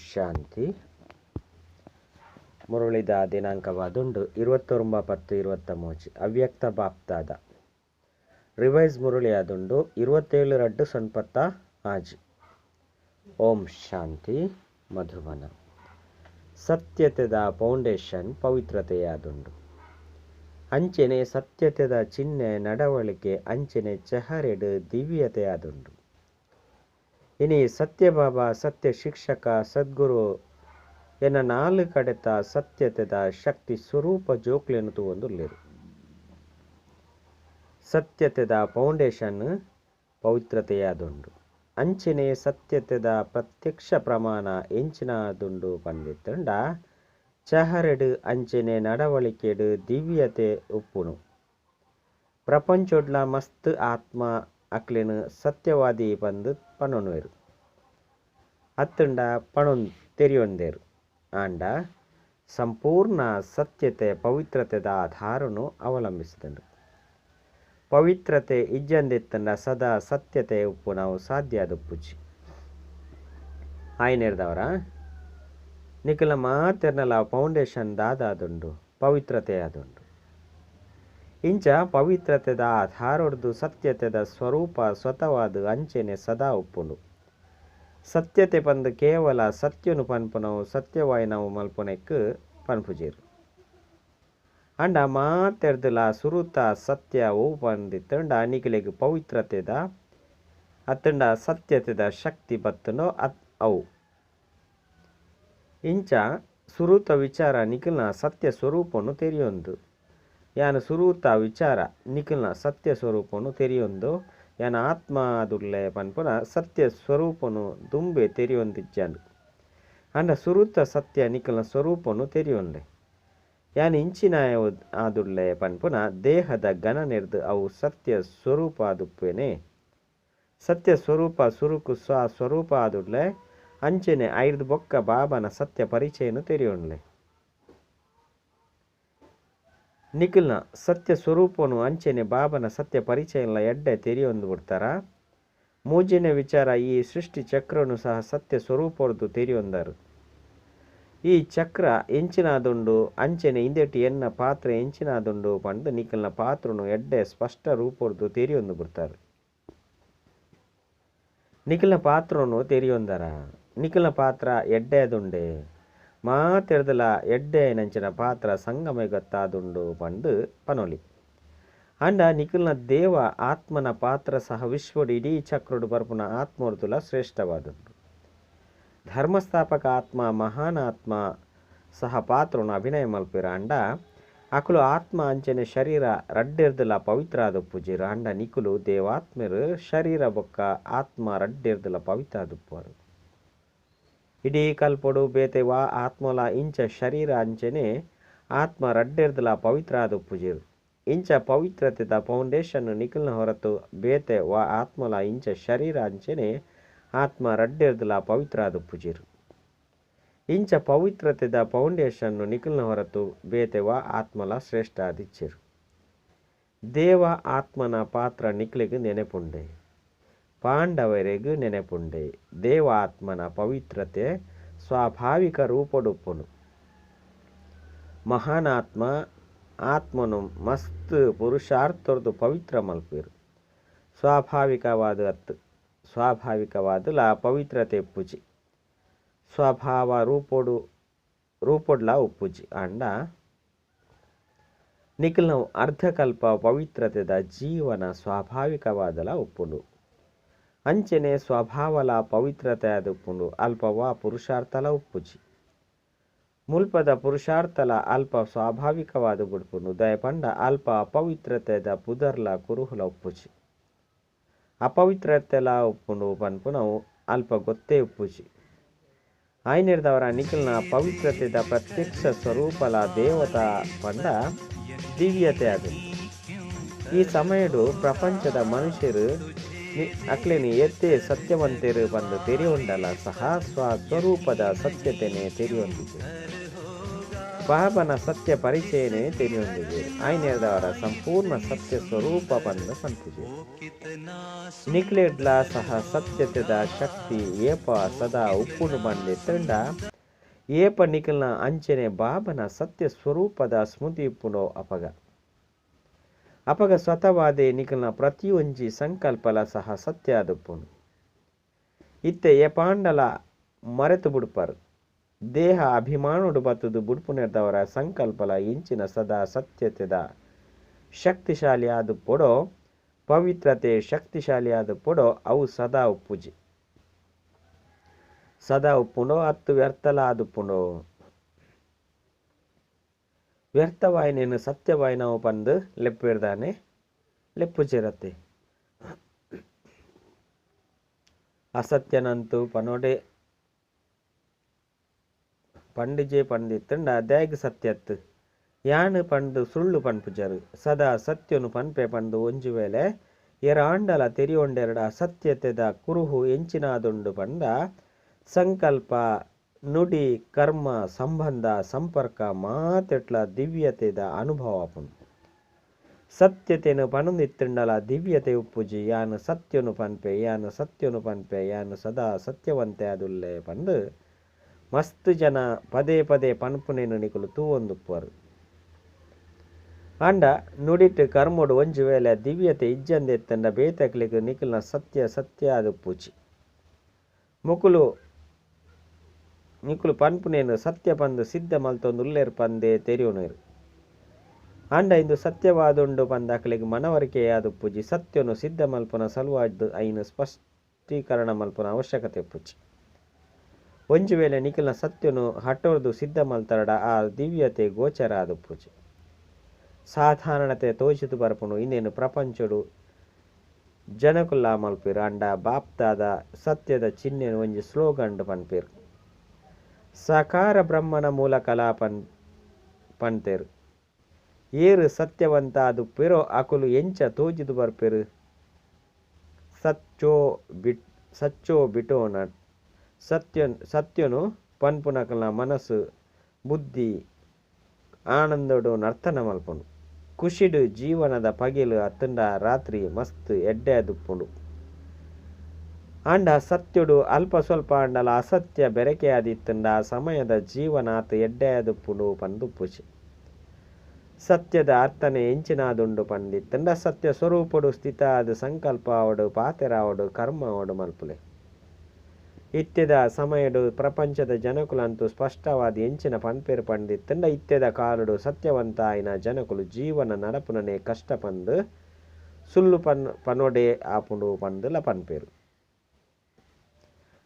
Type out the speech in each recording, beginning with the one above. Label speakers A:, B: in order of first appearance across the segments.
A: ಶಾಂತಿ. ಮುರುಳಿದ ದಿನಾಂಕವಾದುಂಡು 29/10/23 ಅವ್ಯಕ್ತ ಬಾಪ್ತಾದ. ರಿವೈಸ್ ಮುರುಳಿ ಆದುಂಡು 27/2 ಆಜ್. ಓಂ ಶಾಂತಿ. ಮಧುವನ. ಸತ್ಯತೆದ ಫೌಂಡೇಶನ್ ಪವಿತ್ರತೆಯಾದುಂಡು. ಅಂಚೆನೆ ಸತ್ಯತೆದ ಚಿಹ್ನೆ ನಡವಳಿಕೆ ಅಂಚೆನೆ ಚಹರೆಡು ದಿವ್ಯತೆಯಾದುಂಡು. ಇನಿ ಸತ್ಯಬಾಬಾ, ಸತ್ಯ ಶಿಕ್ಷಕ, ಸದ್ಗುರು ಎನ್ನ ನಾಲು ಕಡೆತ ಸತ್ಯತೆದ ಶಕ್ತಿ ಸ್ವರೂಪ ಜೋಕ್ಲೆನು ತೂವೊಂದುಲ್ಲೆರು. ಸತ್ಯತೆದ ಫೌಂಡೇಶನ್ ಪವಿತ್ರತೆಯಾದುಂಡು. ಅಂಚೆನೆ ಸತ್ಯತೆದ ಪ್ರತ್ಯಕ್ಷ ಪ್ರಮಾಣ ಎಂಚಿನಾದುಂಡು ಪಂದಿತ್ತಂಡ ಚಹರೆಡು ಅಂಚೆನೆ ನಡವಳಿಕೆಡು ದಿವ್ಯತೆ ಉಪ್ಪುನು. ಪ್ರಪಂಚೊಡ್ಲ ಮಸ್ತ್ ಆತ್ಮ ಅಕ್ಲೆನು ಸತ್ಯವಾದಿ ಬಂದು ಪಣೊನುವೆರು. ಅತ್ತುಂಡ ಪಣೊನ್ ತೆರಿಯೊಂದೇರು. ಆಂಡ ಸಂಪೂರ್ಣ ಸತ್ಯತೆ ಪವಿತ್ರತೆದ ಆಧಾರನು ಅವಲಂಬಿಸಿದಂಡು. ಪವಿತ್ರತೆ ಇಜ್ಜಂದಿತ್ತಂಡ ಸದಾ ಸತ್ಯತೆ ಉಪ್ಪು ನಾವು ಸಾಧ್ಯ ಆದುಪ್ಪುಜಿ. ಆಯ್ನೆರ್ದವರ ನಿಖಲ ಮಾತೆರ್ನಲ ಫೌಂಡೇಶನ್ ದಾದಾದುಂಡು ಪವಿತ್ರತೆ ಆದುಂಡು. ಇಂಚ ಪವಿತ್ರತೆದ ಆಧಾರೊಡ್ದು ಸತ್ಯತೆದ ಸ್ವರೂಪ ಸ್ವತವಾದು ಅಂಚೆನೆ ಸದಾ ಉಪ್ಪುಂಡು. ಸತ್ಯತೆ ಪಂದು ಕೇವಲ ಸತ್ಯನು ಪನ್ಪುನವು ಸತ್ಯವಾಯಿ ನಾವು ಮಲ್ಪುನೆಕ್ ಪನ್ಪುಜೇರು. ಅಂಡ ಮಾತೆರ್ದಲ ಸುರುತ ಸತ್ಯ ಓ ಪಂದಿತ್ತಂಡ ನಿಖಲೆಗ್ ಪವಿತ್ರತೆದ ಅತ್ತಂಡ ಸತ್ಯತೆದ ಶಕ್ತಿ ಬತ್ತನೋ ಅವು. ಇಂಚ ಸುರುತ ವಿಚಾರ ನಿಖಲ್ನ ಸತ್ಯ ಸ್ವರೂಪನು ತೆರೆಯೊಂದು. ಯಾನು ಸುರೂತ ವಿಚಾರ ನಿಖಲ್ನ ಸತ್ಯ ಸ್ವರೂಪನು ತೆರೆಯೊಂದು. ಯಾನ ಆತ್ಮ ದುಲ್ಲೆ ಪನ್ಪುನ ಸತ್ಯ ಸ್ವರೂಪನು ದುಂಬೆ ತೆರೆಯೊಂದಿಜ್ಜಂಡು. ಅಂಡ ಸುರೂತ ಸತ್ಯ ನಿಖಲ್ನ ಸ್ವರೂಪನು ತೆರೆಯೊಂದೆ. ಯಾನು ಇಂಚಿನ ಆದುಲ್ಲೆ ಪನ್ಪುನ ದೇಹದ ಗಣನೆರ್ದು ಅವು ಸತ್ಯ ಸ್ವರೂಪ ಆದುಪ್ಪೇನೆ. ಸತ್ಯ ಸ್ವರೂಪ ಸುರುಕು ಸ್ವರೂಪ ಆದುಡ್ಲೆ ಅಂಚೆನೆ ಐರ್ದು ಬೊಕ್ಕ ಬಾಬನ ಸತ್ಯ ಪರಿಚಯನು ತೆರೆಯೊಂಡ್ಲೆ. ನಿಖಲ್ನ ಸತ್ಯ ಸ್ವರೂಪನು ಅಂಚೆನೆ ಬಾಬನ ಸತ್ಯ ಪರಿಚಯಲ್ಲ ಎಡ್ಡೆ ತೆರೆಯೊಂದು ಬಿಡ್ತಾರ. ಮೂಜನೆ ವಿಚಾರ ಈ ಸೃಷ್ಟಿ ಚಕ್ರನು ಸಹ ಸತ್ಯ ಸ್ವರೂಪರ್ದು ತೆರೆಯೊಂದರು. ಈ ಚಕ್ರ ಎಂಚಿನಾದುಂಡು ಅಂಚೆನೆ ಇಂದೆಟಿ ಎನ್ನ ಪಾತ್ರ ಎಂಚಿನಾದುಂಡು ಪಂಡು ನಿಖಲ್ನ ಪಾತ್ರನು ಎಡ್ಡೆ ಸ್ಪಷ್ಟ ರೂಪರ್ದು ತೆರೆಯೊಂದು ಬಿಡ್ತಾರೆ. ನಿಖಲ್ನ ಪಾತ್ರನು ತೆರೆಯೊಂದರ ನಿಖಲ್ನ ಪಾತ್ರ ಎಡ್ಡೆದುಂಡೆ ಮಾತೆರ್ದಲ ಎಡ್ಡೆ ನಂಚಿನ ಪಾತ್ರ ಸಂಗಮ ಗೊತ್ತಾದುಂಡು ಪಂಡು ಪನೊಲಿ. ಅಂಡ ನಿಖಲ್ನ ದೇವ ಆತ್ಮನ ಪಾತ್ರ ಸಹ ವಿಶ್ವಡು ಇಡೀ ಚಕ್ರಡು ಬರ್ಪುನ ಆತ್ಮರ್ದುಲ ಶ್ರೇಷ್ಠವಾದುಂಡು. ಧರ್ಮಸ್ಥಾಪಕ ಆತ್ಮ ಮಹಾನ್ ಆತ್ಮ ಸಹ ಪಾತ್ರನು ಅಭಿನಯ ಮಲ್ಪಿರ. ಅಂಡ ಅಕುಲು ಆತ್ಮ ಅಂಚನೆ ಶರೀರ ರಡ್ಡೆರ್ದಲ ಪವಿತ್ರ ಆದುಪ್ಪುಜಿರು. ಅಂಡ ನಿಖುಲು ದೇವಾತ್ಮರು ಶರೀರ ಬೊಕ್ಕ ಆತ್ಮ ರಡ್ಡೆರ್ದಲ ಪವಿತ್ರ ಆದುಪ್ಪರು. ಇಡೀ ಕಲ್ಪೊಡು ಬೇತೆ ವಾ ಆತ್ಮಲ ಇಂಚ ಶರೀರ ಅಂಚನೆ ಆತ್ಮ ರಡ್ಡೆರ್ದಲ ಪವಿತ್ರ ಆದುಪ್ಪುಜಿರು. ಇಂಚ ಪವಿತ್ರತೆದ ಫೌಂಡೇಶನ್ ನಿಖಲ್ನ ಹೊರತು ಬೇತೆ ವಾ ಆತ್ಮಲ ಇಂಚ ಶರೀರ ಅಂಚನೆ ಆತ್ಮ ರಡ್ಡೆರ್ದಲ ಪವಿತ್ರ ಆದುಪ್ಪುಜಿರು. ಇಂಚ ಪವಿತ್ರತೆದ ಫೌಂಡೇಶನ್ ನಿಖಲ್ನ ಹೊರತು ಬೇತೆ ವಾ ಆತ್ಮಲ ಶ್ರೇಷ್ಠ ಆದಿಚ್ಚಿರು. ದೇವ ಆತ್ಮನ ಪಾತ್ರ ನಿಖಲಿಗೆ ನೆನೆಪುಂಡೆ, ಪಾಂಡವರೆಗೂ ನೆನೆಪುಂಡೆ. ದೇವ ಆತ್ಮನ ಪವಿತ್ರತೆ ಸ್ವಾಭಾವಿಕ ರೂಪಡುಪ್ಪುನು. ಮಹಾನ್ ಆತ್ಮ ಆತ್ಮನು ಮಸ್ತ್ ಪುರುಷಾರ್ಥರ್ದು ಪವಿತ್ರ ಮಲ್ಪಿರು. ಸ್ವಾಭಾವಿಕವಾದುಲ ಪವಿತ್ರತೆ ಉಪ್ಪುಜಿ. ಸ್ವಭಾವ ರೂಪೊಡ್ಲ ಉಪ್ಪುಜಿ. ಅಂಡ ನಿಖಲ್ನ ಅರ್ಧಕಲ್ಪ ಪವಿತ್ರತೆದ ಜೀವನ ಸ್ವಾಭಾವಿಕವಾದಲ ಉಪ್ಪುಂಡು. ಅಂಚೆನೆ ಸ್ವಭಾವಲ ಪವಿತ್ರತೆ ಆದುಪ್ಪುಂಡು. ಅಲ್ಪವ ಪುರುಷಾರ್ಥಲ ಉಪ್ಪುಜಿ. ಮುಲ್ಪದ ಪುರುಷಾರ್ಥಲ ಅಲ್ಪ ಸ್ವಾಭಾವಿಕವಾದ ಬಿಡ್ಪುಂಡು. ದಯಪಂಡ ಅಲ್ಪ ಅಪವಿತ್ರತೆದ ಪುದರ್ಲ ಕುರುಹುಲ ಉಪ್ಪುಜಿ. ಅಪವಿತ್ರತೆಲ ಉಪ್ಪುಂಡು ಪನ್ಪುನವು ಅಲ್ಪ ಗೊತ್ತೇ ಉಪ್ಪುಜಿ. ಆಯ್ನೆರ್ದವರ ನಿಖಲ್ನ ಪವಿತ್ರತೆದ ಪ್ರತ್ಯಕ್ಷ ಸ್ವರೂಪಲ ದೇವತಾ ಪಂಡ ದಿವ್ಯತೆ ಆದುಂಡು. ಈ ಸಮಯಡು ಪ್ರಪಂಚದ ಮನುಷ್ಯರು ಅಕ್ಲೆನಿ ಎತ್ತೇ ಸತ್ಯವಂತರು ಬಂದು ತೆರೆಯೊಂಡಲ ಸಹ ಸ್ವರೂಪದ ಸತ್ಯತೆನೆ ತೆರೆಯೊಂದಿದೆ. ಬಾಬನ ಸತ್ಯ ಪರಿಚಯನೇ ತಿಳಿಯೊಂದಿಗೆ ಆಯ್ನೆದವರ ಸಂಪೂರ್ಣ ಸತ್ಯ ಸ್ವರೂಪ ಬಂದು ಪಂಪಿದೆ ನಿಕ್ಲೆಡ್ಲ ಸಹ ಸತ್ಯತೆದ ಶಕ್ತಿ ಏಪ ಸದಾ ಉಪ್ಪುನು ಬಂದೆ ತಂಡ ಏಪ ನಿಖಲ್ನ ಅಂಚನೆ ಬಾಬನ ಸತ್ಯ ಸ್ವರೂಪದ ಸ್ಮೃತಿ ಇಪ್ಪುನೋ ಅಪಗ ಸ್ವತವಾದೆ ನಿಖಲ್ನ ಪ್ರತಿಯೊಂಜಿ ಸಂಕಲ್ಪಲ ಸಹ ಸತ್ಯ ಆದುಪ್ಪುನು ಇತ್ತೆ ಏಪಾಂಡಲ ಮರೆತು ಬಿಡ್ಪಾರು ದೇಹ ಅಭಿಮಾನುಡು ಬತ್ತುದು ಬುಡ್ಪುನೆರ್ದವರ ಸಂಕಲ್ಪಲ ಇಂಚಿನ ಸದಾ ಸತ್ಯತೆದ ಶಕ್ತಿಶಾಲಿ ಆದು ಪೊಡೋ ಪವಿತ್ರತೆ ಶಕ್ತಿಶಾಲಿ ಆದು ಪೊಡೋ ಅವು ಸದಾ ಉಪ್ಪುಜಿ ಸದಾ ಉಪ್ಪುಂಡೋ ಅತ್ತು ವ್ಯರ್ಥಲ ಆದುಪ್ಪುಂಡೋ ವ್ಯರ್ಥವಾಯಿನೇನು ಸತ್ಯವಾಯಿನವು ಪಂದು ಲೆಪ್ಪಿರ್ದಾನೆ ಲೆಪ್ಪುಚಿರತ್ತೆ ಅಸತ್ಯನಂತೂ ಪನೋಡೆ ಪಂಡಿಜೆ ಪಂಡಿತ್ತಂಡ ದ್ಯಾಗ್ ಸತ್ಯತ್ ಯಾನು ಪಂಡು ಸುಳ್ಳು ಪನ್ಪುಜರು ಸದಾ ಸತ್ಯನು ಪನ್ಪೆ ಪಂಡು ಒಂಜು ವೇಳೆ ಆಂಡಲ ತೆರಿಯೊಂಡೆರಡ ಅಸತ್ಯತೆದ ಕುರುಹು ಎಂಚಿನಾದುಂಡು ಪಂಡ ಸಂಕಲ್ಪ ನುಡಿ ಕರ್ಮ ಸಂಬಂಧ ಸಂಪರ್ಕ ಮಾತೆಟ್ಲ ದಿವ್ಯತೆದ ಅನುಭವ ಪುಂಡು ಸತ್ಯತೆನು ಪಣಂದಿತ್ತಂಡಲ ದಿವ್ಯತೆ ಉಪ್ಪುಜಿ ಯಾನು ಸತ್ಯನು ಪನ್ಪೆ ಯಾನು ಸದಾ ಸತ್ಯವಂತೆ ಅದುಲ್ಲೆ ಪಂಡು ಮಸ್ತ್ ಜನ ಪದೇ ಪದೇ ಪನ್ಪುನೇನು ನಿಕುಲು ತೂವೊಂದುಪ್ಪರು ಅಂಡ ನುಡಿಟ್ ಕರ್ಮೋಡು ಒಂಜು ವೇಳೆ ದಿವ್ಯತೆ ಇಜ್ಜಂದೆತ್ತಂಡ ಬೇತಕ್ಲಿಗೆ ನಿಕುಲ್ನ ಸತ್ಯ ಅದುಪ್ಪುಜಿ ನಿಕುಲು ಪನ್ಪುನೇನು ಸತ್ಯ ಪಂದು ಸಿದ್ಧ ಮಲ್ತೊಂದು ಉಲ್ಲೇರು ಪಂದೆ ತೆರಿಯೋನೇರು ಅಂಡ ಇಂದು ಸತ್ಯವಾದುಂಡು ಪಂದಾಕಲಿಗೆ ಮನವರಿಕೆ ಆದುಪ್ಪುಜಿ ಸತ್ಯನು ಸಿದ್ಧ ಮಲ್ಪನ ಸಲುವಾದ್ದು ಐನು ಸ್ಪಷ್ಟೀಕರಣ ಮಲ್ಪನ ಅವಶ್ಯಕತೆ ಉಪ್ಪುಜಿ ಒಂಜು ವೇಳೆ ನಿಖಿಲ್ನ ಸತ್ಯನು ಹಟ್ಟೋರ್ದು ಸಿದ್ಧ ಮಲ್ತರಡ ಆ ದಿವ್ಯತೆ ಗೋಚರ ಆದುಪ್ಪುಜಿ ಸಾಧಾರಣತೆ ತೋಚಿತು ಬರ್ಪುನು ಇನ್ನೇನು ಪ್ರಪಂಚಡು ಜನಕುಲ್ಲ ಮಲ್ಪಿರು ಅಂಡ ಬಾಪ್ತಾದ ಸತ್ಯದ ಚಿಹ್ನೆನು ಒಂಜಿ ಸ್ಲೋಗಂಡು ಪನ್ಪೇರು ಸಕಾರ ಬ್ರಹ್ಮನ ಮೂಲ ಕಲಾ ಪಂತೇರು ಏರು ಸತ್ಯವಂತ ಆದುಪ್ಪಿರೋ ಅಕುಲು ಎಂಚ ತೋಜಿದು ಬರ್ಪೇರು ಸಚ್ಚೋ ಬಿಟೋನ ಸತ್ಯನು ಪನ್ಪುನಕಲ್ನ ಮನಸ್ಸು ಬುದ್ಧಿ ಆನಂದಡು ನರ್ತನ ಮಲ್ಪುಂಡು ಖುಷಿಡು ಜೀವನದ ಪಗಿಲು ಅತ್ತಂಡ ರಾತ್ರಿ ಮಸ್ತ್ ಎಡ್ಡೆ ಅದುಪ್ಪುಂಡು ಅಂಡ ಸತ್ಯುಡು ಅಲ್ಪ ಸ್ವಲ್ಪ ಅಂಡಲ ಅಸತ್ಯ ಬೆರಕೆ ಆದಿತ್ತಂಡ ಸಮಯದ ಜೀವನ ಆತ ಎಡ್ಡೆ ಅದುಪ್ಪುಂಡು ಪಂದುಪ್ಪುಚಿ ಸತ್ಯದ ಅರ್ಥನೆ ಎಂಚಿನಾದುಂಡು ಪಂದಿತ್ತಂಡ ಸತ್ಯ ಸ್ವರೂಪಡು ಸ್ಥಿತ ಆದ ಸಂಕಲ್ಪ ಅವಡು ಪಾತೆರಾವಡು ಕರ್ಮ ಅವಡು ಮಲ್ಪುಲೆ ಇತ್ಯದ ಸಮಯಡು ಪ್ರಪಂಚದ ಜನಕುಲಂತೂ ಸ್ಪಷ್ಟವಾದ ಎಂಚಿನ ಪನ್ಪೇರು ಪಂಡಿತ್ತಂಡ ಇತ್ಯದ ಕಾಲಡು ಸತ್ಯವಂತ ಆಯ್ನ ಜನಕುಲು ಜೀವನ ನಡಪುನನೆ ಕಷ್ಟ ಪಂದು ಸುಳ್ಳು ಪನೊಡೆ ಆಪುಂಡು ಪಂದುಲ ಪನ್ಪೇರು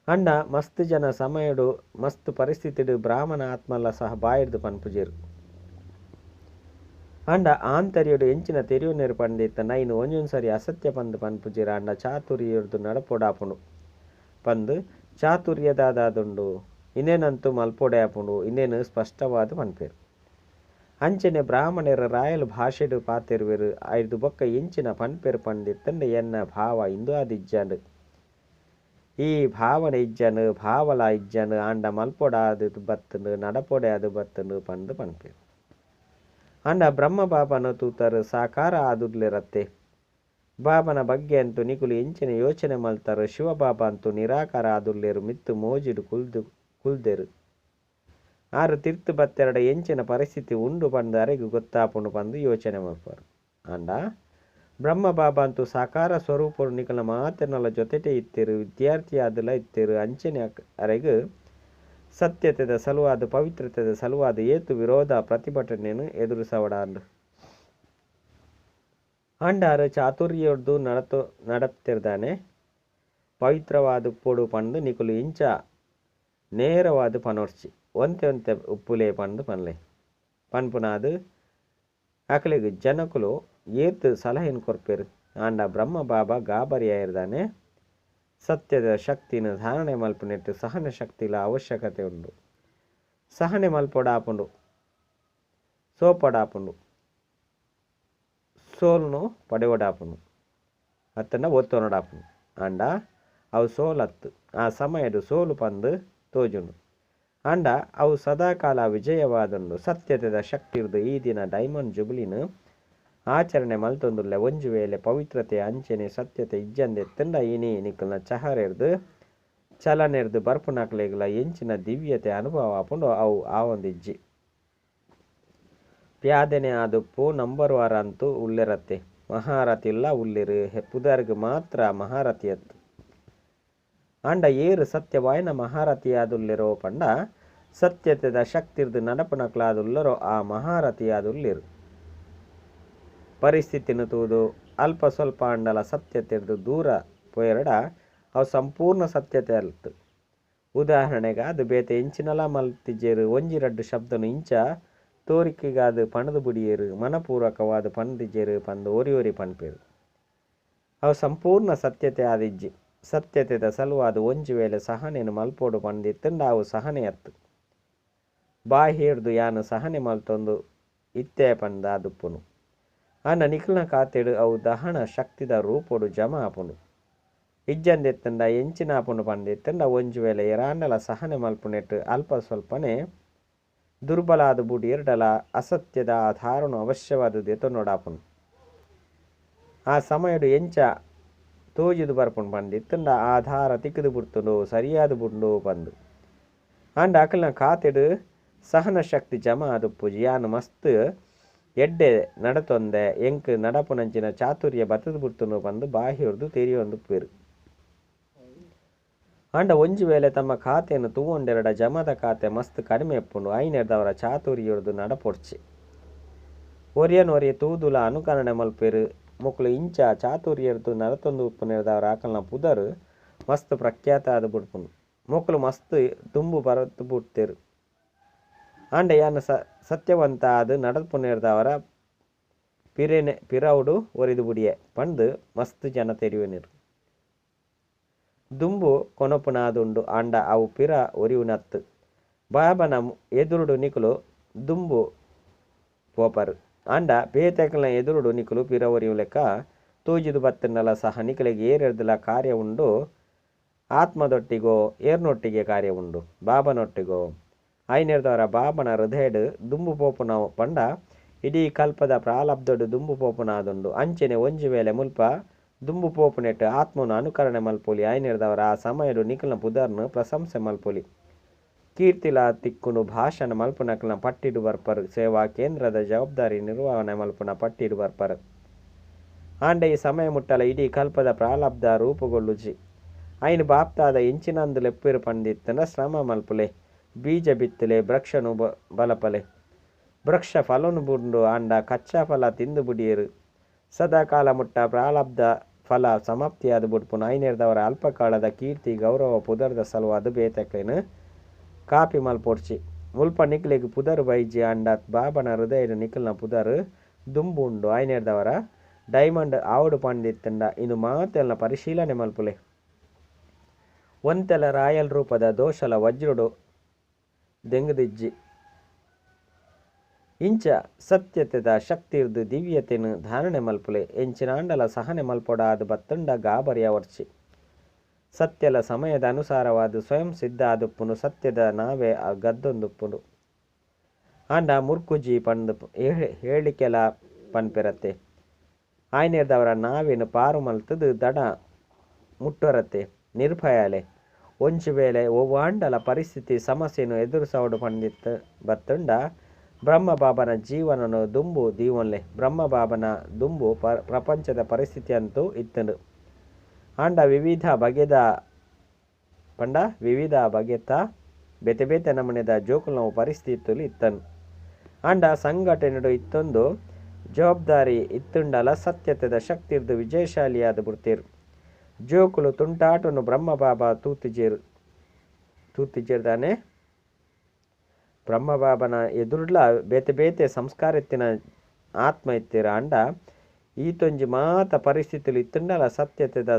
A: ಅಂಡ ಮಸ್ತ್ ಜನ ಸಮಯಡು ಮಸ್ತ್ ಪರಿಸ್ಥಿತಿಡು ಬ್ರಾಹ್ಮಣ ಆತ್ಮಲ್ಲ ಸಹ ಬಾಯಿಡ್ದು ಪನ್ಪುಜೇರು ಅಂಡ ಆಂತರ್ಯಡು ಎಂಚಿನ ತೆರಿಯುನೇರು ಪಂಡಿತ್ತಂಡ ಇನ್ನು ಒಂಜೊಂದ್ಸರಿ ಅಸತ್ಯ ಪಂದು ಪನ್ಪುಜೇರ ಅಂಡ ಚಾತುರ್ಯರ್ದು ನಡಪೊಡಾಪುಂಡು ಪಂದು ಚಾತುರ್ಯದಾದುಂಡು ಇನ್ನೇನಂತೂ ಮಲ್ಪೊಡೆ ಆಪುಂಡು ಇನ್ನೇನು ಸ್ಪಷ್ಟವಾದ ಪನ್ಪೇರು ಅಂಚನೆ ಬ್ರಾಹ್ಮಣರ ರಾಯಲ್ ಭಾಷೆಡು ಪಾತೆರುವೆರು ಐದು ಬೊಕ್ಕ ಎಂಚಿನ ಪನ್ಪೇರು ಪಂಡಿತ್ತಂಡ ಎನ್ನ ಭಾವ ಇಂದು ಆದಿಜ್ಜಂಡು ಈ ಭಾವನೆ ಇಜ್ಜನು ಭಾವಲ ಇಜ್ಜನು ಅಂಡ ಮಲ್ಪೊಡ ಅದು ಬತ್ತನು ನಡಪೊಡೆ ಅದು ಬತ್ತನು ಪಂದು ಪನ್ಪೇರು ಅಂಡ ಬ್ರಹ್ಮ ಬಾಬನ ತೂತರು ಸಾಕಾರ ಆದುರ್ಲಿರತ್ತೆ ಬಾಬನ ಬಗ್ಗೆ ಅಂತೂ ನಿಕುಲು ಎಂಚಿನ ಯೋಚನೆ ಮಲ್ತರು ಶಿವಬಾಬಾ ಅಂತೂ ನಿರಾಕಾರ ಆದುರ್ಲೇರು ಮಿತ್ತು ಮೋಜಿಡು ಕುಲ್ದೆರು ಆರು ತಿರ್ತು ಬತ್ತೆರಡ ಎಂಚಿನ ಪರಿಸ್ಥಿತಿ ಉಂಡು ಪಂದು ಅರೆಗೂ ಗೊತ್ತಾಪುಂಡು ಪಂದು ಯೋಚನೆ ಮಲ್ಪರು ಅಂಡ ಬ್ರಹ್ಮ ಬಾಬಾ ಅಂತೂ ಸಾಕಾರ ಸ್ವರೂಪರು ನಿಕಲ್ನ ಮಾತಿನಲ್ಲ ಜೊತೆಟೆ ಇತ್ತೇರು ವಿದ್ಯಾರ್ಥಿ ಆದಲ ಇತ್ತೇರು ಅಂಚನೆ ಅರೆಗೂ ಸತ್ಯತೆದ ಸಲುವಾದ ಪವಿತ್ರತೆದ ಸಲುವಾದ ಏತು ವಿರೋಧ ಪ್ರತಿಭಟನೆಯನ್ನು ಎದುರಿಸವಡಾಂಡು ಅಂಡಾರು ಚಾತುರ್ಯರ್ದು ನಡಪ್ತಿರ್ದಾನೆ ಪವಿತ್ರವಾದ ಪೊಡು ಪಂಡು ನಿಕುಲು ಇಂಚ ನೇರವಾದ ಪನೋರ್ಚಿ ಒಂತೆ ಉಪ್ಪುಲೆ ಪಂಡು ಪನ್ಪುನಾದು ಅಕಲಿಗೆ ಜನಕುಲು ಏತು ಸಲಹೆನ್ ಕೊರ್ಪೇರು ಅಂಡ ಬ್ರಹ್ಮ ಬಾಬಾ ಗಾಬರಿಯಾಯಿರ್ದಾನೆ ಸತ್ಯದ ಶಕ್ತಿನ ಧಾರಣೆ ಮಲ್ಪನೆಟ್ಟು ಸಹನ ಶಕ್ತಿಲ ಅವಶ್ಯಕತೆ ಉಂಡು ಸಹನೆ ಮಲ್ಪೊಡಾಪುಂಡು ಸೋಪೊಡಾಪುಂಡು ಸೋಲ್ನು ಪಡೆವಡಾಪುಂಡು ಅತ್ತಂಡ ಒತ್ತೊನಡಾಪುಂಡು ಅಂಡ ಅವು ಸೋಲತ್ತು ಆ ಸಮಯಡು ಸೋಲು ಪಂದು ತೋಜುಂಡು ಅಂಡ ಅವು ಸದಾಕಾಲ ವಿಜಯವಾದುಂಡು ಸತ್ಯತೆದ ಶಕ್ತಿ ಇರ್ದು ಈ ದಿನ ಡೈಮಂಡ್ ಜುಬ್ಲಿನ ಆಚರಣೆ ಮಲ್ತೊಂದುಲ್ಲೆ ಒಂಜು ವೇಳೆ ಪವಿತ್ರತೆ ಅಂಚನೆ ಸತ್ಯತೆ ಇಜ್ಜಂದೆತ್ತಂಡ ಇನಿ ನಿಕ್ಕಲ್ನ ಚಹರೆರ್ದು ಚಲನೆರ್ದು ಬರ್ಪುನಕ್ಲೆಗ್ಲ ಎಂಚಿನ ದಿವ್ಯತೆ ಅನುಭವ ಆಪುಂಡು ಅವು ಆವೊಂದಿಜ್ಜಿ ಪ್ಯಾದೆನೆ ಆದುಪ್ಪು ನಂಬರ್ ವಾರ ಅಂತೂ ಉಳ್ಳೆರತ್ತೆ ಮಹಾರಥಿ ಇಲ್ಲ ಉಳ್ಳಿರು ಪುದರ್ಗ್ ಮಾತ್ರ ಮಹಾರಥಿ ಎತ್ತು ಅಂಡ ಏರು ಸತ್ಯವಾಯನ ಮಹಾರಥಿಯಾದುಲ್ಲಿರೋ ಪಂಡ ಸತ್ಯತೆದ ಶಕ್ತಿರ್ದು ನಡಪನಕ್ಲಾದುಲ್ಲರೋ ಆ ಮಹಾರಥಿಯಾದುಲ್ಲಿರು ಪರಿಸ್ಥಿತಿನ ತೂದು ಅಲ್ಪ ಸ್ವಲ್ಪ ಅಂಡಲ ಸತ್ಯತೆರ್ದು ದೂರ ಪೋಯರಡ ಅವು ಸಂಪೂರ್ಣ ಸತ್ಯತೆ ಅಲ್ತು ಉದಾಹರಣೆಗೆ ಅದು ಬೇತೆ ಇಂಚಿನಲ ಮಲ್ತಿಜೇರು ಒಂಜಿ ರಡ್ಡು ಶಬ್ದನು ಇಂಚ ತೋರಿಕೆಗಾದು ಪಣದು ಬುಡಿಯೇರು ಮನಪೂರ್ವಕವಾದ ಪಣದಿಜೇರು ಪಂದು ಒರಿ ಪಣ್ಪೇರು ಅವು ಸಂಪೂರ್ಣ ಸತ್ಯತೆ ಆದಿಜ್ಜಿ ಸತ್ಯತೆದ ಸಲುವಾದ ಒಂಜು ವೇಳೆ ಸಹನೆನು ಮಲ್ಪೋಡು ಪಂದಿತ್ತಂಡ ಅವು ಸಹನೆ ಅತ್ತು ಬಾಯಿ ಹಿಡ್ದು ಯಾನು ಸಹನೆ ಮಲ್ತೊಂದು ಇತ್ತೇ ಪಂದ ದುಪ್ಪುನು ಅನ್ನ ನಿಖಲ್ನ ಖಾತೆಡು ಅವು ದಹನ ಶಕ್ತಿದ ರೂಪೋಡು ಜಮ ಆಪುನು ಇಜ್ಜಂದೆತ್ತಂಡ ಎಂಚಿನ ಆಪುನು ಪಂದಿತ್ತಂಡ ಒಂಜು ವೇಳೆ ಎರಾಂಡಲ ಸಹನೆ ಮಲ್ಪುನೆಟ್ಟು ಅಲ್ಪ ಸ್ವಲ್ಪನೆ ದುರ್ಬಲಾದ ಬುಡಿ ಎರಡಲ ಅಸತ್ಯದ ಆಧಾರನು ಅವಶ್ಯವಾದದ್ದು ಎತ್ತೊಂಡಾಪುನು ಆ ಸಮಯಡು ಎಂಚ ತೋಜಿದು ಬರ್ಪುಂಡು ಪಂದಿತ್ತಂಡ ಆಧಾರ ತಿಕ್ಕದು ಬಿಡ್ತುಂಡು ಸರಿಯಾದ ಬುಂಡು ಪಂದು ಅಂಡ ಅಕಲ್ನ ಖಾತೆಡು ಸಹನ ಶಕ್ತಿ ಜಮ ಆದುಪ್ಪುಜಿ ಯಾನು ಮಸ್ತ್ ಎಡ್ಡೆ ನಡತೊಂದೆ ಎಂಕ್ ನಡಪುನಂಚಿನ ಚಾತುರ್ಯ ಬತ್ತದು ಬಿಡ್ತುಂಡು ಪಂದು ಬಾಹಿರ್ದು ತೆರಿಯೊಂದು ಪೇರು ಅಂಡ ಒಂಜು ವೇಳೆ ತಮ್ಮ ಖಾತೆಯನ್ನು ತೂವೊಂಡೆರಡ ಜಮದ ಖಾತೆ ಮಸ್ತ್ ಕಡಿಮೆ ಎಪ್ಪುಂಡು ಐನೆರ್ದವರ ಚಾತುರ್ಯರ್ದು ನಡಪೊಡ್ಚಿ ಒರಿಯನೊರಿಯ ತೂದುಲ ಅನುಕರಣೆ ಮಲ್ಪೇರು ಮುಕ್ಳು ಇಂಚ ಚಾತುರ್ಯರ್ದು ನಡತೊಂದು ಉಪ್ಪುನೆರ್ದವರ ಆಕಲ್ನ ಪುದರು ಮಸ್ತ್ ಪ್ರಖ್ಯಾತ ಆದ ಬಿಡ್ಪುಂಡು ಮುಕ್ಳು ಮಸ್ತ್ ದುಂಬು ಬರತ್ತು ಬಿಡ್ತೇರು ಅಂಡ ಯಾನ ಸತ್ಯವಂತ ಅದು ನಡಪುನೆರ್ದವರ ಪಿರೌಡು ಒರಿದು ಬುಡಿಯೆ ಪಂದು ಮಸ್ತ್ ಜನ ತೆರಿಯುವೆನಿರು ದುಂಬು ಕೊನಪುನಾದುಂಡು ಅಂಡ ಅವು ಪಿರ ಒರಿಯುನತ್ತು ಬಾಬನ ಎದುರುಡು ನಿಕುಲು ದುಂಬು ಪೋಪರು ಅಂಡ ಬೇತೆಕಲ್ನ ಎದುರುಡು ನಿಕುಲು ಪಿರ ಒರಿಯು ಲೆಕ್ಕ ತೂಜಿದು ಬತ್ತನಲ ಸಹ ನಿಕಲಿಗೆ ಏರೆರ್ದಲ ಕಾರ್ಯ ಉಂಡು ಆತ್ಮದೊಟ್ಟಿಗೋ ಏರ್ನೊಟ್ಟಿಗೆ ಕಾರ್ಯ ಉಂಡು ಬಾಬನೊಟ್ಟಿಗೋ ಐನೆರ್ದವರ ಬಾಬನ ಹೃದಯಡು ದುಂಬು ಪೋಪುನ ಪಂಡ ಇಡೀ ಕಲ್ಪದ ಪ್ರಾಲಬ್ಧಡು ದುಂಬು ಪೋಪುನಾದುಂಡು ಅಂಚೆನೆ ಒಂಜು ವೇಳೆ ಮುಲ್ಪ ದುಂಬು ಪೋಪುನೆಟ್ಟು ಆತ್ಮನು ಅನುಕರಣೆ ಮಲ್ಪೊಲಿ ಐನೆರ್ದವರ ಆ ಸಮಯಡು ನಿಖಲ್ನ ಪುದರ್ನು ಪ್ರಶಂಸೆ ಮಲ್ಪೊಲಿ ಕೀರ್ತಿಲ ತಿಕ್ಕುನು ಭಾಷಣ ಮಲ್ಪುನಕಲ್ನ ಪಟ್ಟಿಡು ಬರ್ಪರು ಸೇವಾ ಕೇಂದ್ರದ ಜವಾಬ್ದಾರಿ ನಿರ್ವಹಣೆ ಮಲ್ಪುನ ಪಟ್ಟಿಡು ಬರ್ಪರು ಆಂಡ ಈ ಸಮಯ ಮುಟ್ಟಲ ಇಡೀ ಕಲ್ಪದ ಪ್ರಾಲಬ್ಧ ರೂಪುಗೊಳ್ಳುಜಿ ಐನು ಬಾಪ್ತಾದ ಇಂಚಿನಂದು ಲೆಪ್ಪಿರು ಪಂಡಿತ್ತನ ಶ್ರಮ ಮಲ್ಪುಲೆ ಬೀಜ ಬಿತ್ತಲೆ ವೃಕ್ಷನು ಬಲಪಲೆ ವೃಕ್ಷ ಫಲನು ಬುಂಡು ಆಂಡ ಕಚ್ಚಾ ಫಲ ತಿಂದು ಬುಡಿಯರು ಸದಾಕಾಲ ಮುಟ್ಟ ಪ್ರಾಲಬ್ಧ ಫಲ ಸಮಾಪ್ತಿಯಾದ ಬುಡ್ಪುನ ಐನೆರ್ದವರ ಅಲ್ಪಕಾಲದ ಕೀರ್ತಿ ಗೌರವ ಪುದರ್ದ ಸಲುವಾದ ಬೇತಕೇನು ಕಾಪಿ ಮಲ್ಪೊಡ್ಚಿ ಮುಲ್ಪ ನಿಕ್ಲಿಗೆ ಪುದರ್ ಬೈಜಿ ಅಂಡತ್ ಬಾಬನ ಹೃದಯದ ನಿಖಲ್ನ ಪುದರ್ ದುಂಬುಂಡು ಐನೆರ್ದವರ ಡೈಮಂಡ್ ಆವಡು ಪಂಡಿತ್ತಂಡ ಇನ್ನು ಮಾತೆಲ್ನ ಪರಿಶೀಲನೆ ಮಲ್ಪುಲೆ ಒಂತೆಲ ರಾಯಲ್ ರೂಪದ ದೋಷಲ ವಜ್ರುಡು ದೆಂಗದಿಜ್ಜಿ ಇಂಚ ಸತ್ಯತೆದ ಶಕ್ತಿರ್ದು ದಿವ್ಯತೆನು ಧಾರಣೆ ಮಲ್ಪುಲೆ ಎಂಚಿನಾಂಡಲ ಸಹನೆ ಮಲ್ಪೊಡಾದು ಬತ್ತಂಡ ಗಾಬರಿಯ ವರ್ಚಿ ಸತ್ಯಲ ಸಮಯದ ಅನುಸಾರವಾದ ಸ್ವಯಂ ಸಿದ್ಧ ಆದುಪ್ಪುನು ಸತ್ಯದ ನಾವೇ ಗದ್ದೊಂದುಪ್ಪುನು ಆಂಡ ಮುರ್ಕುಜಿ ಪಂದು ಹೇಳಿಕೆಲ ಪನ್ಪೆರತ್ತೆ ಆಯ್ನೆರ್ದವರ ನಾವೇನು ಪಾರು ಮಲ್ತದು ದಡ ಮುಟ್ಟೊರತ್ತೆ ನಿರ್ಭಯಲೆ ಒಂಚು ವೇಳೆ ಒವ್ವಾಂಡಲ ಪರಿಸ್ಥಿತಿ ಸಮಸ್ಯೆನು ಎದುರಿಸವಡು ಪಂಡಿತ್ತು ಬತ್ತಂಡ ಬ್ರಹ್ಮಬಾಬನ ಜೀವನನು ದುಂಬು ದೀವನ್ಲೆ ಬ್ರಹ್ಮಬಾಬನ ದುಂಬು ಪ್ರಪಂಚದ ಪರಿಸ್ಥಿತಿ ಅಂತೂ ಇತ್ತನು ಆಂಡ ವಿವಿಧ ಬಗೆತ ಬೇತೆ ಬೇತೆ ನಮನೆದ ಜೋಕುಲ್ನವು ಪರಿಸ್ಥಿತಿಯಲ್ಲಿ ಇತ್ತನು ಆಂಡ ಸಂಘಟನೆಡು ಇತ್ತೊಂದು ಜವಾಬ್ದಾರಿ ಇತ್ತುಂಡಲ ಸತ್ಯತೆದ ಶಕ್ತಿರ್ದು ವಿಜಯಶಾಲಿಯಾದ ಬಿಡ್ತೀರು ಜೋಕುಲು ತುಂಟಾಟನು ಬ್ರಹ್ಮಬಾಬಾ ತೂತಿಜೇರ್ದಾನೆ ಬ್ರಹ್ಮಬಾಬನ ಎದುರುಡ್ಲ ಬೇತೆ ಬೇತೆ ಸಂಸ್ಕಾರ ಎತ್ತಿನ ಆತ್ಮ ಎತ್ತಿರ ಅಂಡ ಈತೊಂಜಿ ಮಾತ ಪರಿಸ್ಥಿತಿಲು ಇತ್ತುಂಡಲ ಸತ್ಯತೆದ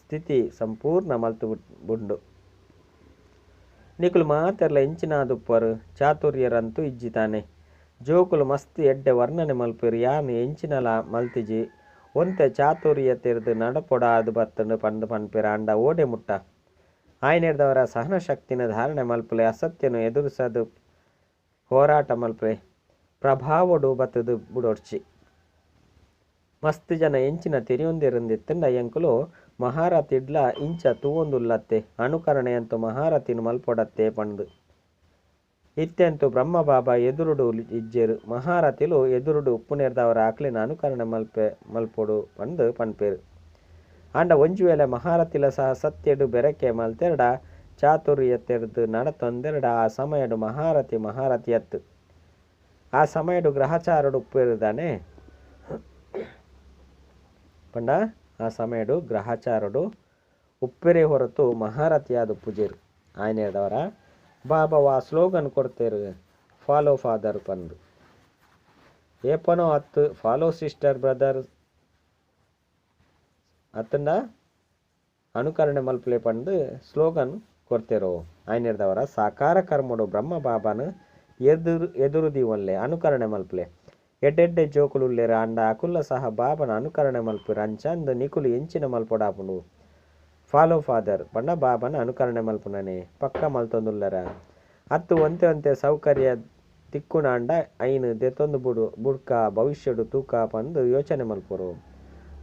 A: ಸ್ಥಿತಿ ಸಂಪೂರ್ಣ ಮಲ್ತು ಬುಂಡು ನಿಕುಲು ಮಾತೆರ್ಲ ಎಂಚಿನಾದುಪ್ಪರು ಚಾತುರ್ಯರಂತೂ ಇಜ್ಜಿತಾನೆ ಜೋಕುಲು ಮಸ್ತ್ ಎಡ್ಡೆ ವರ್ಣನೆ ಮಲ್ಪುರು ಯಾನು ಎಂಚಿನಲ ಮಲ್ತಿಜಿ ಒಂತೆ ಚಾತುರ್ಯ ತೆರೆದು ನಡಪೊಡಾದು ಬತ್ತಂಡು ಪಂಡು ಪನ್ಪೆರ ಅಂಡ ಓಡೆ ಮುಟ್ಟ ಆಯ್ನೆಡ್ದವರ ಸಹನ ಶಕ್ತಿನ ಧಾರಣೆ ಮಲ್ಪಲೆ ಅಸತ್ಯನು ಎದುರಿಸದು ಹೋರಾಟ ಮಲ್ಪಲೆ ಪ್ರಭಾವಡು ಬತ್ತದು ಬುಡೊಡ್ಚಿ ಮಸ್ತ್ ಜನ ಎಂಚಿನ ತಿರಿಯೊಂದಿರಂದಿತ್ತಂಡ ಎಂಕುಲು ಮಹಾರಥಿಡ್ಲ ಇಂಚ ತೂವೊಂದುಲ್ಲತ್ತೆ ಅನುಕರಣೆಯಂತೂ ಮಹಾರಥಿನ ಮಲ್ಪೊಡತ್ತೆ ಪಂಡು ಇತ್ತೆಂತು ಬ್ರಹ್ಮಬಾಬಾ ಎದುರುಡು ಇಜ್ಜೆರು ಮಹಾರಥಿಲು ಎದುರುಡು ಉಪ್ಪು ನೆರೆದವರ ಆಕ್ಲಿನ ಅನುಕರಣೆ ಮಲ್ಪೊಡು ಪಂಡು ಪನ್ಪೇರು ಆಂಡ ಒಂಜು ವೇಳೆ ಮಹಾರಥಿಲ ಸಹ ಸತ್ಯಡು ಬೆರಕೆ ಮಲ್ತೆರಡ ಚಾತುರ್ಯತೆರ್ದು ನಡತೊಂದೆರಡ ಆ ಸಮಯಡು ಮಹಾರಥಿಯತ್ತು ಆ ಸಮಯಡು ಗ್ರಹಚಾರಡು ಉಪ್ಪೇರುದಾನೆ ಪಂಡ ಆ ಸಮಯಡು ಗ್ರಹಚಾರಡು ಉಪ್ಪೆರೆ ಹೊರತು ಮಹಾರಥಿಯಾದ ಪೂಜೆರು ಆಯ್ನೆದವರ ಬಾಬಾ ಸ್ಲೋಗನ್ ಕೊಡ್ತೇರು ಫಾಲೋ ಫಾದರ್ ಪಂದು ಏಪನೋ ಅತ್ತು ಫಾಲೋ ಸಿಸ್ಟರ್ ಬ್ರದರ್ ಅತ್ತಂಡ ಅನುಕರಣೆ ಮಲ್ಪಲೆ ಪಂದು ಸ್ಲೋಗನ್ ಕೊಡ್ತೇರೋ ಆಯ್ನೆದವರ ಸಾಕಾರ ಕರ್ಮಡು ಬ್ರಹ್ಮ ಬಾಬಾನು ಎದುರುದಿ ಒಲ್ಲೆ ಅನುಕರಣೆ ಮಲ್ಪಲೆ ಎಡ್ಡೆಡ್ಡೆ ಜೋಕುಲುಲ್ಲೆರ ಅಂಡ ಅಕುಲ್ಲ ಸಹ ಬಾಬನ ಅನುಕರಣೆ ಮಲ್ಪುರು ಅಂಚಂದು ನಿಕುಲು ಎಂಚಿನ ಮಲ್ಪೊಡಾಪುಂಡು ಫಾಲೋ ಫಾದರ್ ಪಂಡ ಬಾಬನ ಅನುಕರಣೆ ಮಲ್ಪುನನೆ ಪಕ್ಕ ಮಲ್ತೊಂದುಲ್ಲರ ಅತ್ತು ಒಂತೆ ಸೌಕರ್ಯ ತಿಕ್ಕುನ ಅಂಡ ಐನು ದೆತೊಂದು ಬುಡ್ಕ ಭವಿಷ್ಯಡು ತೂಕ ಪಂದು ಯೋಚನೆ ಮಲ್ಪುರು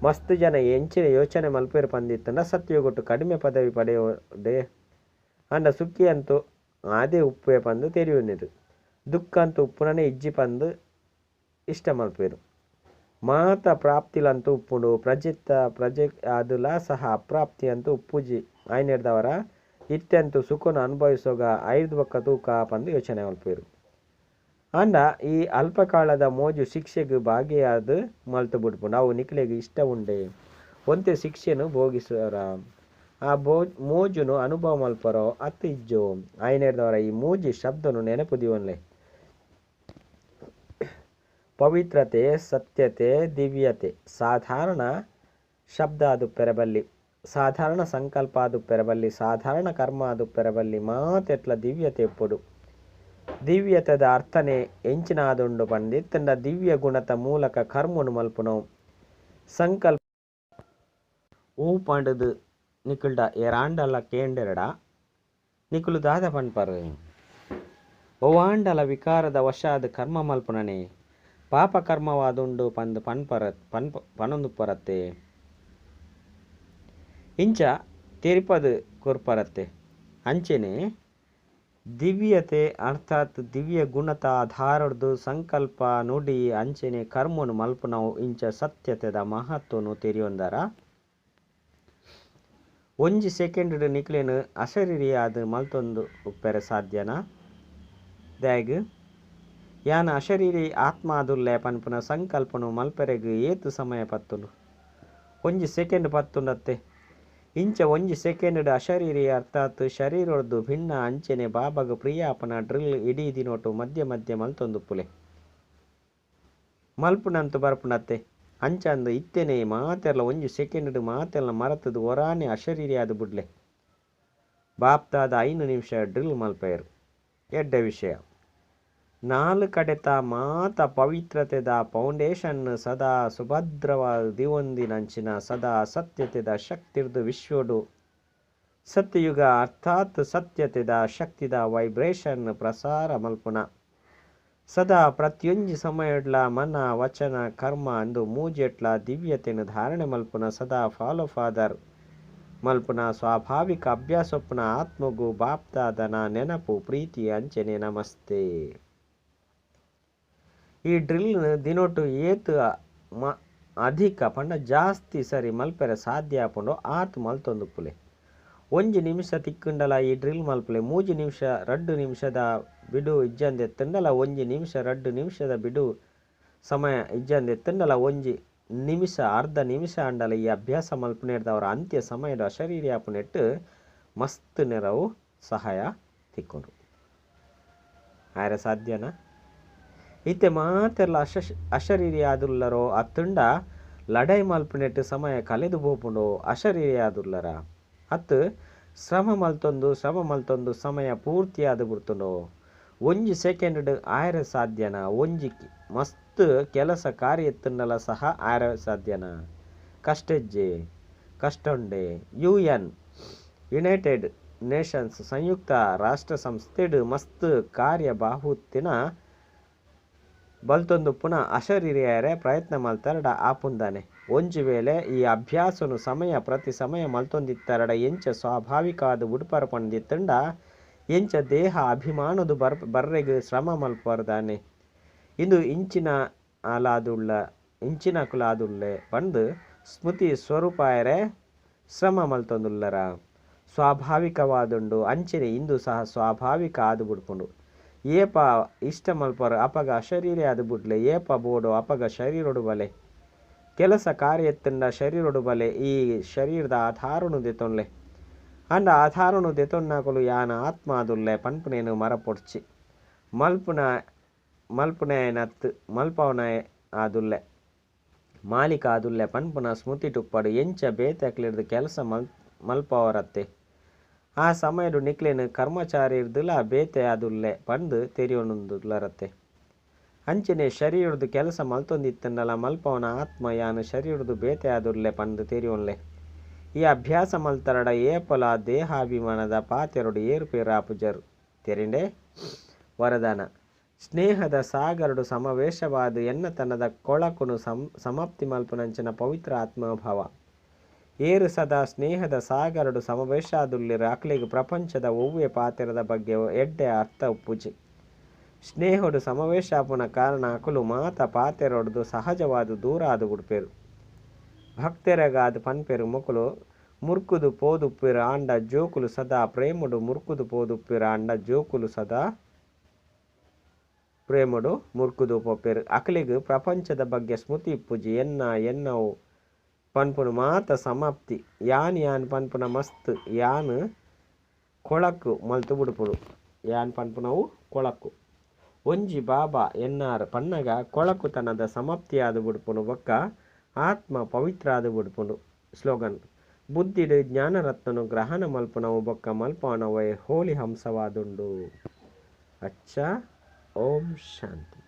A: ಮಸ್ತ್ ಜನ ಎಂಚಿನ ಯೋಚನೆ ಮಲ್ಪೇರು ಪಂದಿತ್ತಂಡ ಸತ್ಯಗೊಟ್ಟು ಕಡಿಮೆ ಪದವಿ ಪಡೆಯೋಡೆ ಅಂಡ ಸುಕ್ಕಿ ಅಂತೂ ಅದೇ ಉಪ್ಪೇ ಪಂದು ತೆರಿಯುನಿರು ದುಃಖ ಅಂತೂ ಉಪ್ಪುನನೆ ಇಜ್ಜಿ ಪಂದು ಇಷ್ಟ ಮಲ್ಪೇರು ಮಾತ ಪ್ರಾಪ್ತಿಲಂತೂ ಉಪ್ಪುಂಡು ಪ್ರಜೆ ಅದುಲ ಸಹ ಅಪ್ರಾಪ್ತಿ ಅಂತೂ ಉಪ್ಪುಜಿ ಆಯ್ನೆಡ್ದವರ ಇತ್ತೆಂತೂ ಸುಖನ ಅನುಭವಿಸೋಗ 5 ಬೊಕ್ಕ ತೂಕ ಪಂದು ಯೋಚನೆ ಮಲ್ಪೇರು ಅಂಡ ಈ ಅಲ್ಪಕಾಲದ ಮೋಜು ಶಿಕ್ಷೆಗೆ ಭಾಗಿಯಾದ ಮಲ್ತು ಬಿಡ್ಪುಂಡು ಅವು ನಿಕ್ಲೆಗೆ ಇಷ್ಟ ಉಂಡೆ ಒಂತೆ ಶಿಕ್ಷೆನು ಭೋಗಿಸೋರ ಆ ಮೋಜುನು ಅನುಭವ ಮಲ್ಪರೋ ಅತ್ತು ಇಜ್ಜೋ ಆಯ್ನೆಡ್ದವರ ಈ ಮೂಜಿ ಶಬ್ದನು ನೆನಪುದಿವನ್ಲೆ ಪವಿತ್ರತೆ ಸತ್ಯತೆ ದಿವ್ಯತೆ ಸಾಧಾರಣ ಶಬ್ದ ಅದು ಪೆರಬಲ್ಲಿ ಸಾಧಾರಣ ಸಂಕಲ್ಪ ಅದು ಪೆರಬಲ್ಲಿ ಸಾಧಾರಣ ಕರ್ಮ ಅದು ಪೆರಬಲ್ಲಿ ಮಾತೆಟ್ಲ ದಿವ್ಯತೆ ಎಪ್ಪುಡು ದಿವ್ಯತೆದ ಅರ್ಥನೆ ಎಂಚಿನ ಆದುಂಡು ಪಂಡಿತ್ತಂಡ ದಿವ್ಯ ಗುಣತ ಮೂಲಕ ಕರ್ಮನು ಮಲ್ಪುನು ಸಂಕಲ್ಪ ಹೂ ಪಂಡದು ನಿಕುಲ್ಡ ಎರಾಂಡಲ ಕೇಂಡೆರಡ ನಿಕುಲು ದಾದ ಪನ್ಪರು ಓವಾಂಡಲ ವಿಕಾರದ ವಶಾದ ಕರ್ಮ ಮಲ್ಪುನನೆ ಪಾಪ ಕರ್ಮವಾದುಂಡು ಪಂದು ಪನೊಂದು ಪರತ್ತೆ ಇಂಚ ತಿರುಪದು ಕೊರ್ಪರತ್ತೆ ಅಂಚೆನೆ ದಿವ್ಯತೆ ಅರ್ಥಾತ್ ದಿವ್ಯ ಗುಣತ ಧಾರಡ್ದು ಸಂಕಲ್ಪ ನುಡಿ ಅಂಚೆನೆ ಕರ್ಮನು ಮಲ್ಪುನವು ಇಂಚ ಸತ್ಯತೆದ ಮಹತ್ವನು ತೆರಿಯೊಂದರ ಒಂಜಿ ಸೆಕೆಂಡ್ ನಿಕ್ಲೇನು ಅಶರೀರಿಯಾದ ಮಲ್ತೊಂದು ಉಪ್ಪೆರೆ ಸಾಧ್ಯನಾ ದ್ಯಾಗ್ ಯಾನ ಅಶರೀರಿ ಆತ್ಮ ಆದುಲ್ಲೆ ಪನ್ಪುನ ಸಂಕಲ್ಪನು ಮಲ್ಪೆರೆಗ್ ಏತು ಸಮಯ ಪತ್ತುಂಡು ಒಂಜಿ ಸೆಕೆಂಡ್ ಪತ್ತುಂಡತ್ತೆ ಇಂಚ ಒಂಜಿ ಸೆಕೆಂಡ್ ಅಶರೀರಿ ಅರ್ಥಾತ್ ಶರೀರದ್ದು ಭಿನ್ನ ಅಂಚೆನೆ ಬಾಬಾಗ ಪ್ರಿಯಾಪನ ಡ್ರಿಲ್ ಇಡೀ ದಿನೊಟ್ಟು ಮಧ್ಯ ಮಲ್ತೊಂದುಪ್ಪುಲೆ ಮಲ್ಪುನಂತು ಬರ್ಪುನತ್ತೆ ಅಂಚಂದು ಇತ್ತೆನೆ ಮಾತೆರ್ಲ ಒಂಜಿ ಸೆಕೆಂಡ್ ಮಾತೆರ್ಲ ಮರತದು ಒರಾನೆ ಅಶರೀರಿ ಆದು ಬುಡ್ಲೆ ಬಾಪ್ತಾದ 5 ನಿಮಿಷ ಡ್ರಿಲ್ ಮಲ್ಪೇರು ಎಡ್ಡೆ ವಿಷಯ 4 ಕಡೆತ ಮಾತ ಪವಿತ್ರತೆದ ಫೌಂಡೇಶನ್ ಸದಾ ಸುಭದ್ರವಾದ ದಿವೊಂದಿನಂಚಿನ ಸದಾ ಸತ್ಯತೆದ ಶಕ್ತಿರ್ದು ವಿಶ್ವಡು ಸತ್ಯಯುಗ ಅರ್ಥಾತ್ ಸತ್ಯತೆದ ಶಕ್ತಿದ ವೈಬ್ರೇಷನ್ ಪ್ರಸಾರ ಮಲ್ಪುನ ಸದಾ ಪ್ರತಿಯೊಂಜಿ ಸಮಯಡ್ಲ ಮನ ವಚನ ಕರ್ಮ ಅಂದು ಮೂಜೆಟ್ಲ ದಿವ್ಯತೆನು ಧಾರಣೆ ಮಲ್ಪುನ ಸದಾ ಫಾಲೋ ಫಾದರ್ ಮಲ್ಪುನ ಸ್ವಾಭಾವಿಕ ಅಭ್ಯಾಸೊಪ್ಪುನ ಆತ್ಮಗು ಬಾಪ್ತಾದನ ನೆನಪು ಪ್ರೀತಿ ಅಂಚನೆ ನಮಸ್ತೆ ಈ ಡ್ರಿಲ್ ದಿನೊಟ್ಟು ಏತು ಅಧಿಕ ಪಂಡ ಜಾಸ್ತಿ ಸರಿ ಮಲ್ಪೆರೆ ಸಾಧ್ಯ ಆಪುಂಡು ಆತ್ ಮಲ್ತೊಂದುಪ್ಪುಲೆ ಒಂಜಿ ನಿಮಿಷ ತಿಕ್ಕುಂಡಲ ಈ ಡ್ರಿಲ್ ಮಲ್ಪುಲೆ 3 ನಿಮಿಷ 2 ನಿಮಿಷದ ಬಿಡು ಇಜ್ಜಂದೆತ್ತಂಡಲ ಒಂಜಿ ನಿಮಿಷ 2 ನಿಮಿಷದ ಬಿಡು ಸಮಯ ಇಜ್ಜಂದೆತ್ತಂಡಲ ಒಂಜಿ ನಿಮಿಷ ಅರ್ಧ ನಿಮಿಷ ಅಂಡಲ ಈ ಅಭ್ಯಾಸ ಮಲ್ಪುನೆಡ್ದವರ ಅಂತ್ಯ ಸಮಯದ ಅಶರೀರಿ ಆಪುನೆಟ್ಟು ಮಸ್ತ್ ನೆರವು ಸಹಾಯ ತಿಕ್ಕೊಂಡು ಆಯ್ರ ಸಾಧ್ಯನಾ ಇತ್ತೆ ಮಾತೆರ್ಲ ಅಶರೀರಿ ಆದುಲ್ಲರೋ ಅತ್ತುಂಡ ಲಡೈ ಮಲ್ಪುನೆಟ್ಟು ಸಮಯ ಕಲೆದು ಬೋಪುಂಡು ಅಶರೀರಿ ಆದುಲ್ಲರ ಅತ್ತು ಶ್ರಮ ಮಲ್ತೊಂದು ಸಮಯ ಪೂರ್ತಿ ಆದು ಬಿಡ್ತುಂಡು ಒಂಜಿ ಸೆಕೆಂಡ್ ಆಯ್ರ ಸಾಧ್ಯನಾ ಒಂಜಿ ಮಸ್ತ್ ಕೆಲಸ ಕಾರ್ಯ ಎತ್ತುಂಡಲ ಸಹ ಆಯ್ರ ಸಾಧ್ಯನಾ ಕಷ್ಟಜ್ಜೆ ಕಷ್ಟೊಂಡೆ ಯುನೈಟೆಡ್ ನೇಷನ್ಸ್ ಸಂಯುಕ್ತ ರಾಷ್ಟ್ರ ಸಂಸ್ಥೆಡು ಮಸ್ತ್ ಕಾರ್ಯ ಬಾಹುತ್ತಿನ ಬಲ್ತೊಂದು ಪುನಃ ಅಶರೀರಿಯರೆ ಪ್ರಯತ್ನ ಮಲ್ತರಡ ಆಪುಂದಾನೆ. ಒಂಜಿ ವೇಳೆ ಈ ಅಭ್ಯಾಸನು ಸಮಯ ಪ್ರತಿ ಸಮಯ ಮಲ್ತೊಂದಿತ್ತರಡ ಎಂಚ ಸ್ವಾಭಾವಿಕವಾದ ಉಡುಪರ ಪಂದಿತ್ತಂಡ ಎಂಚ ದೇಹ ಅಭಿಮಾನದು ಬರ್ರೆಗ್ ಶ್ರಮ ಮಲ್ಪರ್ದಾನೆ. ಇಂದು ಇಂಚಿನ ಕುಲಾದುಳ್ಳೆ ಪಂದು ಸ್ಮೃತಿ ಸ್ವರೂಪಾಯರೆ ಶ್ರಮ ಮಲ್ತೊಂದುಲ್ಲರ ಸ್ವಾಭಾವಿಕವಾದುಂಡು. ಅಂಚನೆ ಇಂದು ಸಹ ಸ್ವಾಭಾವಿಕ ಆದು ಬಿಡ್ಪುಂಡು. ಏಪ ಇಷ್ಟ ಮಲ್ಪರು ಅಪಗ ಶರೀರ ಅದು ಬಿಡ್ಲೆ ಏಪ ಬೋಡು ಅಪಗ ಶರೀರೊಡು ಬಲೆ ಕೆಲಸ ಕಾರ್ಯ ಎತ್ತಂಡ ಶರೀರೊಡು ಬಲೆ ಈ ಶರೀರದ ಆಧಾರನು ದೆತೊನ್ಲೆ ಅಂಡ ಆಧಾರನು ದೆತೊನ್ನಾಕಲು ಯಾನ ಆತ್ಮ ಆದುಲ್ಲೆ ಪನ್ಪುನೇನು ಮರಪೊಡ್ಚಿ ಮಲ್ಪುನೇನತ್ ಮಲ್ಪವನ ಆದುಲ್ಲೆ ಮಾಲಿಕ ಆದುಲ್ಲೆ ಪನ್ಪುನ ಸ್ಮೃತಿ ಟುಪ್ಪಡು ಎಂಚ ಬೇತಕ್ಲಿರ್ದು ಕೆಲಸ ಮಲ್ಪವರತ್ತೆ. ಆ ಸಮಯಡು ನಿಕ್ಲೆನು ಕರ್ಮಚಾರಿರ್ದುಲ ಬೇತೆ ಆದುಲ್ಲೆ ಪಂದು ತೆರಿಯೊಂದುಲ್ಲರತ್ತೆ. ಅಂಚನೆ ಶರೀರದ್ದು ಕೆಲಸ ಮಲ್ತೊಂದಿತ್ತಂಡಲ ಮಲ್ಪವನ ಆತ್ಮ ಯಾನು ಶರೀರದ್ದು ಬೇತೆ ಆದುಲ್ಲೆ ಪಂದು ತೆರಿಯೊನ್ಲೆ. ಈ ಅಭ್ಯಾಸ ಮಲ್ತರಡ ಏಪಲ ದೇಹಾಭಿಮಾನದ ಪಾತೆರಡು ಏರುಪೇರು ಆಪುಜರು ತೆರಿಂಡೆ ವರದಾನ. ಸ್ನೇಹದ ಸಾಗರಡು ಸಮಾವೇಶವಾದ ಎನ್ನತನದ ಕೊಳಕುನು ಸಮಾಪ್ತಿ ಮಲ್ಪುನಂಚಿನ ಪವಿತ್ರ ಆತ್ಮಭಾವ ಏರು ಸದಾ ಸ್ನೇಹದ ಸಾಗರಡು ಸಮಾವೇಶಾದುಲ್ಲಿರ ಅಕ್ಲಿಗೆ ಪ್ರಪಂಚದ ಒವ್ವೆ ಪಾತೆರದ ಬಗ್ಗೆ ಎಡ್ಡೆ ಅರ್ಥ ಉಪ್ಪುಜಿ. ಸ್ನೇಹಡು ಸಮಾವೇಶಾಪುನ ಕಾರಣ ಅಕುಲು ಮಾತ ಪಾತೆರೊಡ್ದು ಸಹಜವಾದ ದೂರ ಆದು ಗುಡ್ಪೇರು. ಭಕ್ತೆರಗಾದ ಪನ್ಪೇರು ಮೊಕುಲು ಮುರ್ಕುದು ಪೋದುಪ್ಪಿರ ಆಂಡ ಜೋಕುಲು ಸದಾ ಪ್ರೇಮುಡು ಮುರ್ಕುದು ಪೋದುಪ್ಪಿರ ಆಂಡ ಜೋಕುಲು ಸದಾ ಪ್ರೇಮುಡು ಮುರ್ಕುದು ಪೋಪೇರು. ಅಕ್ಲಿಗೆ ಪ್ರಪಂಚದ ಬಗ್ಗೆ ಸ್ಮೃತಿ ಇಪ್ಪುಜಿ ಎನ್ನವು ಪನ್ಪುನ ಮಾತ ಸಮಾಪ್ತಿ ಯಾನ್ ಪನ್ಪುನ ಮಸ್ತ್ ಯಾನ್ ಕೊಳಕು ಮಲ್ತು ಬಿಡುಪುಡು ಯಾನ್ ಪನ್ಪುನವು ಕೊಳಕು ಒಂಜಿ ಬಾಬಾ ಎನ್ನಾರು ಪನ್ನಗ ಕೊಳಕುತನದ ಸಮಾಪ್ತಿಯಾದ ಬಿಡುಪುನು ಬೊಕ್ಕ ಆತ್ಮ ಪವಿತ್ರ ಆದ ಬಿಡುಪುನು. ಸ್ಲೋಗನ್ ಬುದ್ಧಿಡು ಜ್ಞಾನರತ್ನನು ಗ್ರಹಣ ಮಲ್ಪುನವು ಬೊಕ್ಕ ಮಲ್ಪವನವೇ ಹೋಳಿ ಹಂಸವಾದುಂಡು. ಅಚ್ಚ ಓಂ ಶಾಂತಿ.